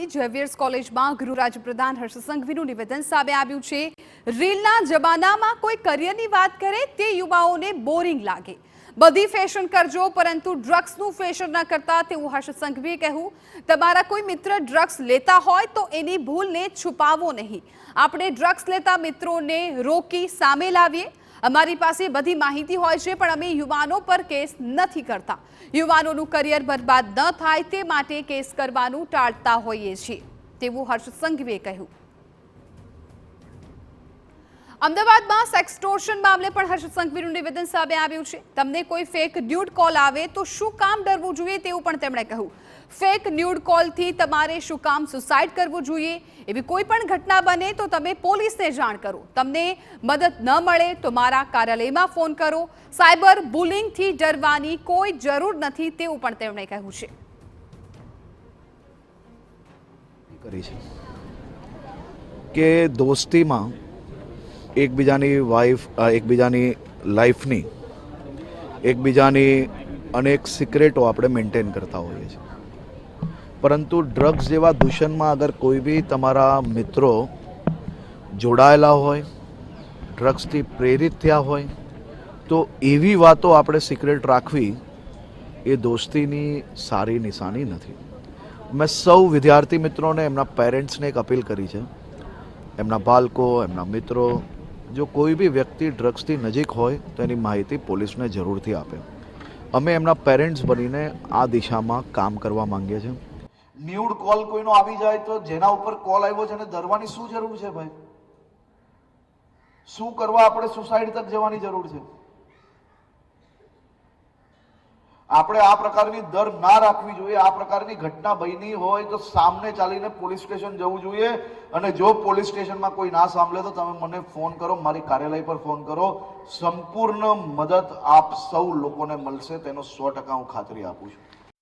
અમદાવાદની ઝેવિયર્સ કોલેજમાં ગૃહ રાજ્યપ્રધાન હર્ષ સંઘવીનું નિવેદન સામે આવ્યું છે। રીલના જમાનામાં કોઈ કરિયરની વાત કરે તે યુવાઓને બોરિંગ લાગે। બધી ફેશન કરજો પરંતુ ડ્રગ્સનું ફેશન ન કરતા તેવું હર્ષ સંઘવીએ કહ્યું। તમારા કોઈ મિત્ર ડ્રગ્સ લેતા હોય તો એની ભૂલને છુપાવો નહીં। આપણે ડ્રગ્સ લેતા મિત્રોને રોકી સામે લાવીએ। અમારી પાસે બધી માહિતી હોય છે પણ અમે યુવાનો પર કેસ નથી કરતા। યુવાનોનું કરિયર બરબાદ ન થાય તે માટે કેસ કરવાનું ટાળતા હોઈએ છીએ તેવું હર્ષ સંઘવીએ કહ્યું। અમદાવાદમાં સેક્સટોર્શન મામલે પણ હર્ષ સંઘવીનું નિવેદન સામે આવ્યું છે। તમને કોઈ ફેક ન્યૂડ કોલ આવે તો શું કામ ડરવું જોઈએ તેવું પણ તેમણે કહ્યું। ફેક ન્યૂડ કોલથી તમારે શું કામ સુસાઇડ કરવું જોઈએ? એવી કોઈ પણ ઘટના બને તો તમે પોલીસને જાણ કરો। તમને મદદ ન મળે તો મારા કાર્યાલયમાં ફોન કરો। સાયબર બુલિંગથી ડરવાની કોઈ જરૂર નથી તેવું પણ તેમણે કહ્યું છે। કે દોસ્તીમાં એકબીજાની એકબીજાની લાઈફની એકબીજાની અનેક સિક્રેટો આપણે મેન્ટેન કરતા હોઈએ છીએ, પરંતુ ડ્રગ્સ જેવા દૂષણમાં અગર કોઈ બી તમારા મિત્રો જોડાયેલા હોય, ડ્રગ્સથી પ્રેરિત થયા હોય તો એવી વાતો આપણે સિક્રેટ રાખવી એ દોસ્તીની સારી નિશાની નથી। મેં સૌ વિદ્યાર્થી મિત્રોને એમના પેરેન્ટ્સને એક અપીલ કરી છે, એમના બાળકો, એમના મિત્રો, જો કોઈ બી વ્યક્તિ ડ્રગ્સથી નજીક હોય તો એની માહિતી પોલીસને જરૂરથી આપે। અમે એમના પેરેન્ટ્સ બનીને આ દિશામાં કામ કરવા માંગીએ છીએ। ન્યૂડ કોલ કોઈનો આવી જાય તો જેના ઉપર કોલ આવ્યો છે એને ડરવાની શું જરૂર છે ભાઈ? શું કરવા આપણે સુસાઇડ તક જવાની જરૂર છે? આપણે આ પ્રકારની ડર ના રાખવી જોઈએ। આ પ્રકારની ઘટના બની હોય તો સામને ચાલીને પોલીસ સ્ટેશન જવું જોઈએ, અને જો પોલીસ સ્ટેશનમાં કોઈ ના સાંભળે તો તમે મને ફોન કરો, મારી કાર્યાલય પર ફોન કરો। સંપૂર્ણ મદદ આપ સૌ લોકોને મળશે તેનો 100% હું ખાતરી આપું છું।